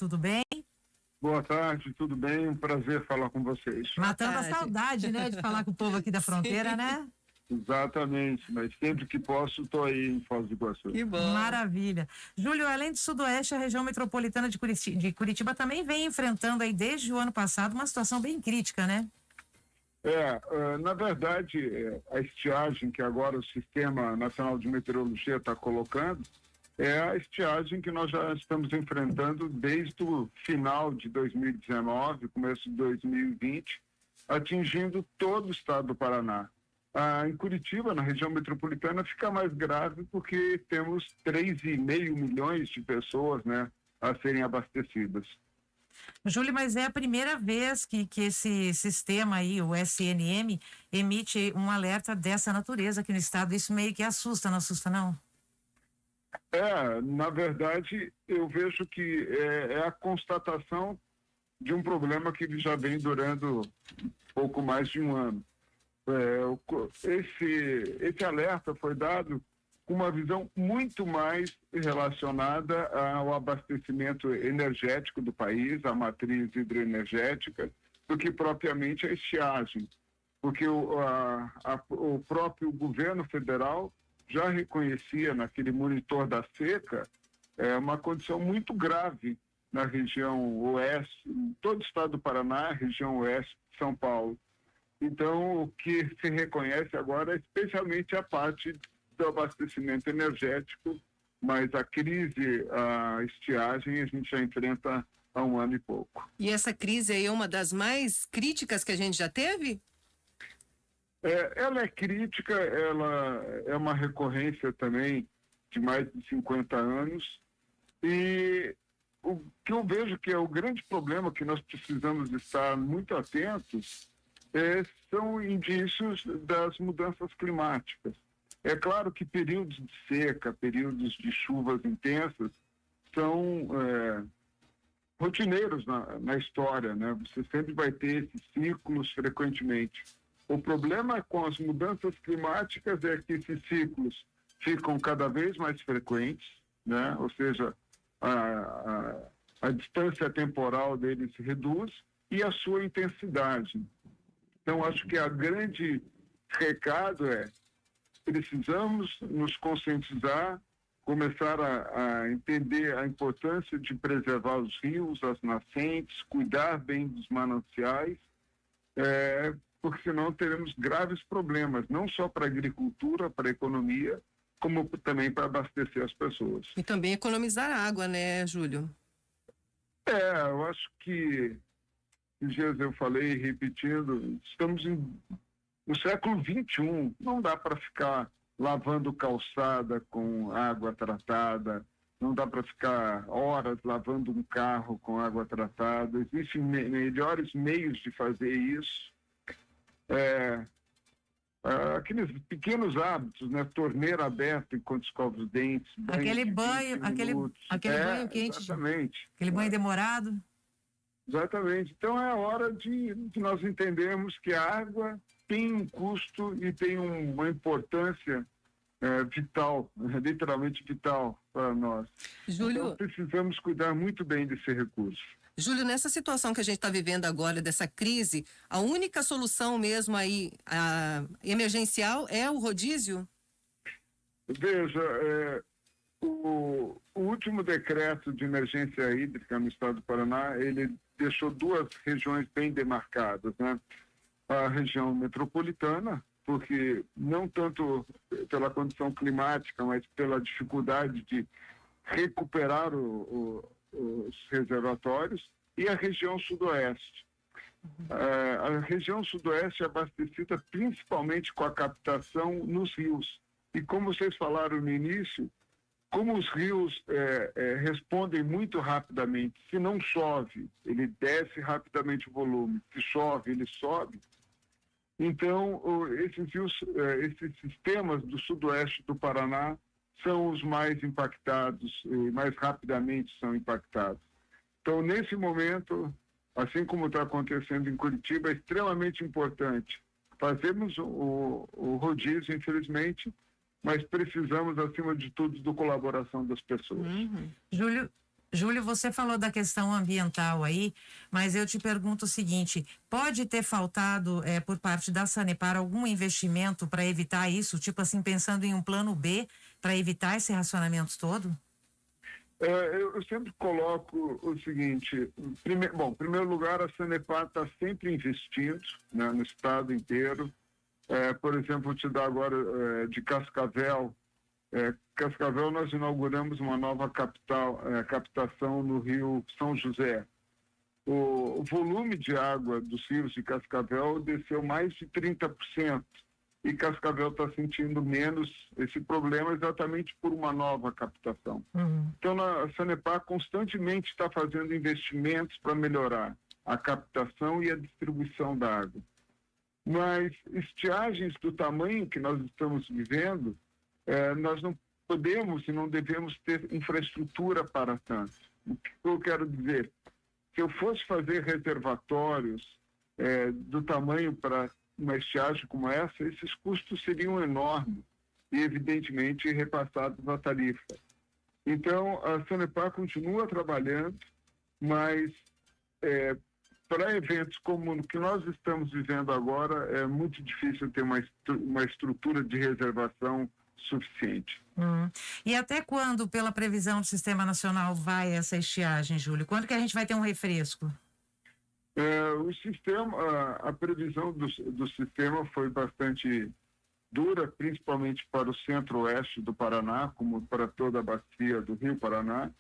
tudo bem? Boa tarde, tudo bem? Um prazer falar com vocês. Matando a saudade, né, de falar com o povo aqui da fronteira, né? Exatamente, mas sempre que posso estou aí em Foz do Iguaçu. Que bom. Maravilha. Júlio, além do Sudoeste, a região metropolitana de Curitiba também vem enfrentando aí desde o ano passado uma situação bem crítica, né? Na verdade, a estiagem que agora o Sistema Nacional de Meteorologia está colocando é a estiagem que nós já estamos enfrentando desde o final de 2019, começo de 2020, atingindo todo o estado do Paraná. Em Curitiba, na região metropolitana, fica mais grave porque temos 3,5 milhões de pessoas, né, a serem abastecidas. Júlio, mas é a primeira vez que esse sistema aí, o SNM, emite um alerta dessa natureza aqui no estado. Isso meio que assusta, não assusta, não? Na verdade, eu vejo que é a constatação de um problema que já vem durando pouco mais de um ano. Esse alerta foi dado com uma visão muito mais relacionada ao abastecimento energético do país, à matriz hidroenergética, do que propriamente a estiagem. Porque o próprio governo federal já reconhecia naquele monitor da seca uma condição muito grave na região oeste, em todo o estado do Paraná, região oeste de São Paulo. Então, o que se reconhece agora é especialmente a parte do abastecimento energético, mas a crise, a estiagem, a gente já enfrenta há um ano e pouco. E essa crise aí é uma das mais críticas que a gente já teve? Ela é crítica, ela é uma recorrência também de mais de 50 anos, e o que eu vejo que é o grande problema que nós precisamos estar muito atentos são indícios das mudanças climáticas. É claro que períodos de seca, períodos de chuvas intensas são rotineiros na história, né? Você sempre vai ter esses ciclos frequentemente. O problema com as mudanças climáticas é que esses ciclos ficam cada vez mais frequentes, né? Ou seja, a distância temporal deles se reduz e a sua intensidade. Então, acho que a grande recado precisamos nos conscientizar, começar a entender a importância de preservar os rios, as nascentes, cuidar bem dos mananciais, porque senão teremos graves problemas, não só para a agricultura, para a economia, como também para abastecer as pessoas. E também economizar água, né, Júlio? Eu acho que, esses dias eu falei, repetindo, estamos no século XXI, não dá para ficar lavando calçada com água tratada, não dá para ficar horas lavando um carro com água tratada. Existem melhores meios de fazer isso. Aqueles pequenos hábitos, né? Torneira aberta enquanto escova os dentes. Aquele banho quente. Exatamente. Aquele banho demorado. Exatamente. Então é hora de nós entendermos que a água tem um custo e tem uma importância vital, literalmente vital para nós. Júlio, então precisamos cuidar muito bem desse recurso. Júlio, nessa situação que a gente está vivendo agora, dessa crise, a única solução mesmo aí, emergencial, é o rodízio? Veja, o último decreto de emergência hídrica no estado do Paraná, ele deixou duas regiões bem demarcadas, né? A região metropolitana, porque não tanto pela condição climática, mas pela dificuldade de recuperar os reservatórios, e a região sudoeste. A região sudoeste é abastecida principalmente com a captação nos rios. E como vocês falaram no início, como os rios respondem muito rapidamente, se não chove, ele desce rapidamente o volume, se chove, ele sobe. Então, esses rios, esses sistemas do sudoeste do Paraná são os mais impactados, e mais rapidamente são impactados. Então, nesse momento, assim como está acontecendo em Curitiba, é extremamente importante fazermos o rodízio, infelizmente, mas precisamos, acima de tudo, da colaboração das pessoas. Júlio, Júlio, você falou da questão ambiental aí, mas eu te pergunto o seguinte: pode ter faltado por parte da Sanepar algum investimento para evitar isso? Tipo assim, pensando em um plano B para evitar esse racionamento todo? Eu sempre coloco o seguinte: em primeiro lugar, a Sanepar está sempre investindo, né, no estado inteiro. Por exemplo, vou te dar agora de Cascavel. Cascavel, nós inauguramos uma nova captação no Rio São José. O volume de água dos rios de Cascavel desceu mais de 30%. E Cascavel está sentindo menos esse problema exatamente por uma nova captação. Então, a Sanepar constantemente está fazendo investimentos para melhorar a captação e a distribuição da água. Mas estiagens do tamanho que nós estamos vivendo, nós não podemos e não devemos ter infraestrutura para tanto. O que eu quero dizer? Se eu fosse fazer reservatórios do tamanho para uma estiagem como essa, esses custos seriam enormes e, evidentemente, repassados à tarifa. Então, a Sanepar continua trabalhando, mas para eventos como o que nós estamos vivendo agora, é muito difícil ter uma estrutura de reservação suficiente. E até quando, pela previsão do Sistema Nacional, vai essa estiagem, Júlio? Quando que a gente vai ter um refresco? O sistema, a previsão do sistema foi bastante dura, principalmente para o centro-oeste do Paraná, como para toda a bacia do Rio Paraná,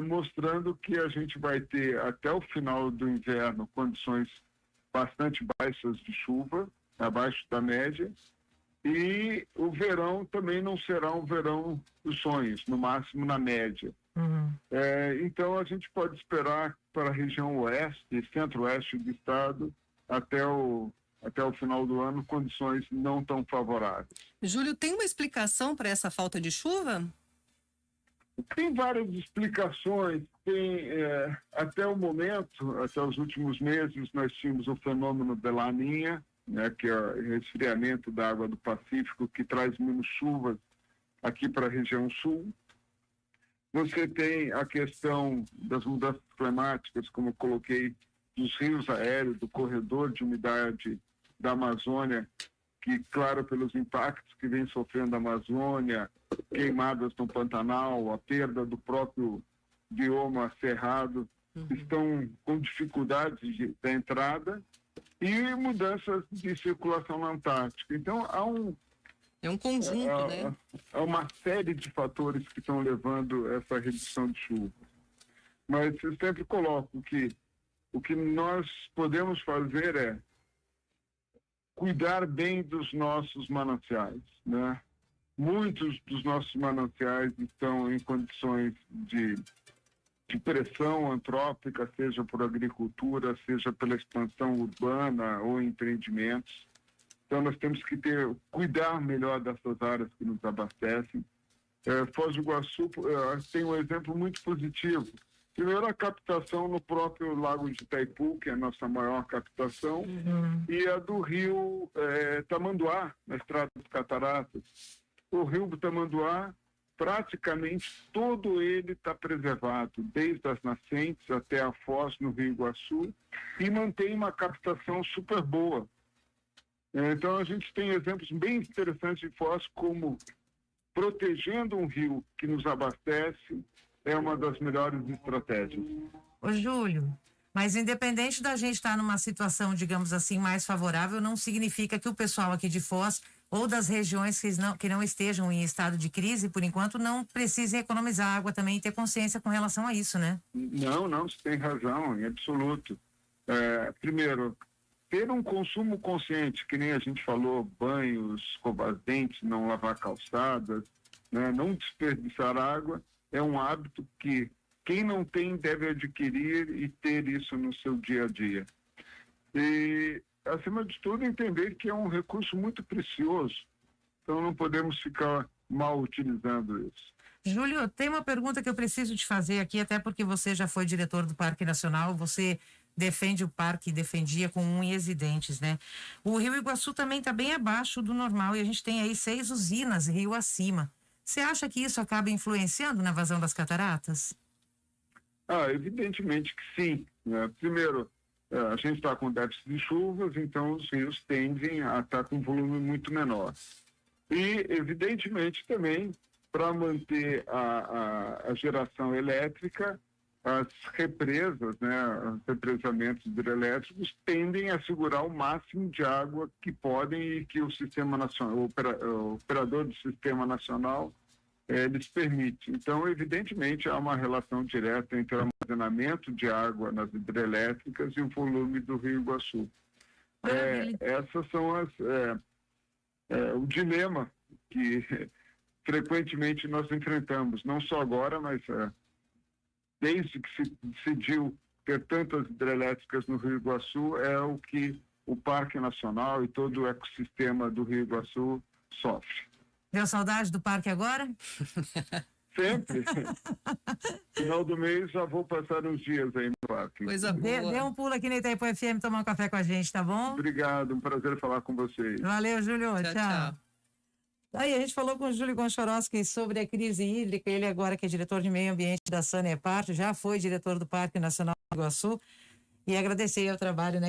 mostrando que a gente vai ter até o final do inverno condições bastante baixas de chuva, abaixo da média, e o verão também não será um verão dos sonhos, no máximo na média. Então a gente pode esperar para a região oeste e centro-oeste do estado até o final do ano condições não tão favoráveis. Júlio, tem uma explicação para essa falta de chuva? Tem várias explicações. Até o momento, até os últimos meses, nós tínhamos o fenômeno de Laninha, né, que é o resfriamento da água do Pacífico, que traz menos chuvas aqui para a região sul. Você tem a questão das mudanças climáticas, como eu coloquei, dos rios aéreos, do corredor de umidade da Amazônia, que, claro, pelos impactos que vem sofrendo a Amazônia, queimadas no Pantanal, a perda do próprio bioma cerrado, estão com dificuldades da entrada e mudanças de circulação na Antártica. Então, é um conjunto, né? Há uma série de fatores que estão levando essa redução de chuva. Mas eu sempre coloco que o que nós podemos fazer é cuidar bem dos nossos mananciais, né? Muitos dos nossos mananciais estão em condições de pressão antrópica, seja por agricultura, seja pela expansão urbana ou empreendimentos. Então, nós temos que cuidar melhor dessas áreas que nos abastecem. Foz do Iguaçu tem um exemplo muito positivo. Primeiro, a captação no próprio Lago de Itaipu, que é a nossa maior captação, e a do rio Tamanduá, na Estrada das Cataratas. O rio Tamanduá, praticamente todo ele está preservado, desde as nascentes até a foz no Rio Iguaçu, e mantém uma captação super boa. Então, a gente tem exemplos bem interessantes de Foz, como protegendo um rio que nos abastece é uma das melhores estratégias. Ô, Júlio, mas independente da gente estar numa situação, digamos assim, mais favorável, não significa que o pessoal aqui de Foz ou das regiões que não estejam em estado de crise, por enquanto, não precise economizar água também e ter consciência com relação a isso, né? Não, você tem razão, em absoluto. Primeiro, ter um consumo consciente, que nem a gente falou, banhos, escovar dentes, não lavar calçadas, né, não desperdiçar água, é um hábito que quem não tem deve adquirir e ter isso no seu dia a dia. E, acima de tudo, entender que é um recurso muito precioso, então não podemos ficar mal utilizando isso. Júlio, tem uma pergunta que eu preciso te fazer aqui, até porque você já foi diretor do Parque Nacional, você defende o parque, defendia com unhas e dentes, né? O Rio Iguaçu também está bem abaixo do normal e a gente tem aí 6 usinas rio acima. Você acha que isso acaba influenciando na vazão das cataratas? Evidentemente que sim, né? Primeiro, a gente está com déficit de chuvas, então os rios tendem a estar com um volume muito menor. E, evidentemente, também, para manter a geração elétrica, as represas, né, os represamentos hidrelétricos tendem a segurar o máximo de água que podem e que o sistema nacional, o operador do sistema nacional lhes permite. Então, evidentemente, há uma relação direta entre o armazenamento de água nas hidrelétricas e o volume do Rio Iguaçu. Essas são o dilema que frequentemente nós enfrentamos, não só agora, mas desde que se decidiu ter tantas hidrelétricas no Rio Iguaçu, é o que o Parque Nacional e todo o ecossistema do Rio Iguaçu sofre. Deu saudade do parque agora? Sempre. Final do mês já vou passar uns dias aí no parque. Coisa boa. Dê um pulo aqui na Itaipu FM tomar um café com a gente, tá bom? Obrigado, um prazer falar com vocês. Valeu, Júlio. Tchau. Aí a gente falou com o Júlio Gonchorowski sobre a crise hídrica. Ele agora que é diretor de meio ambiente da Sanepar, já foi diretor do Parque Nacional do Iguaçu. E agradecer ao trabalho, né,